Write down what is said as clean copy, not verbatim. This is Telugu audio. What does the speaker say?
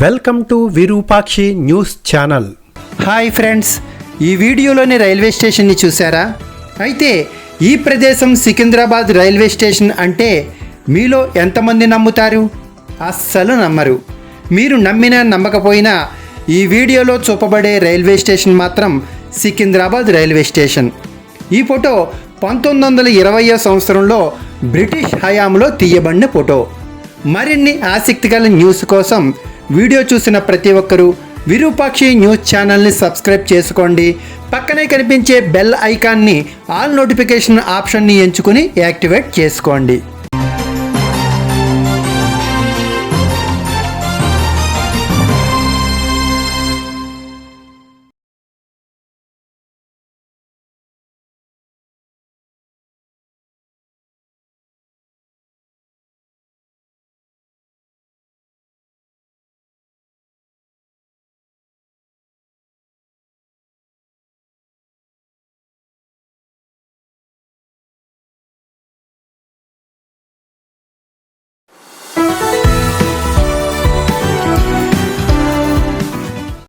Welcome to Virupakshi news channel. Hi friends, ఈ వీడియోలోని రైల్వే స్టేషన్ని చూసారా? అయితే ఈ ప్రదేశం సికింద్రాబాద్ రైల్వే స్టేషన్ అంటే మీలో ఎంతమంది నమ్ముతారు? అస్సలు నమ్మరు. మీరు నమ్మినా నమ్మకపోయినా ఈ వీడియోలో చూపబడే రైల్వే స్టేషన్ మాత్రం సికింద్రాబాద్ రైల్వే స్టేషన్. ఈ ఫోటో 1920వ సంవత్సరంలో బ్రిటిష్ హయాంలో తీయబడిన ఫోటో. మరిన్ని ఆసక్తిగల న్యూస్ కోసం వీడియో చూసిన ప్రతి ఒక్కరూ విరూపాక్షి న్యూస్ ఛానల్ని సబ్స్క్రైబ్ చేసుకోండి. పక్కనే కనిపించే బెల్ ఐకాన్ని ఆల్ నోటిఫికేషన్ ఆప్షన్ని ఎంచుకుని యాక్టివేట్ చేసుకోండి.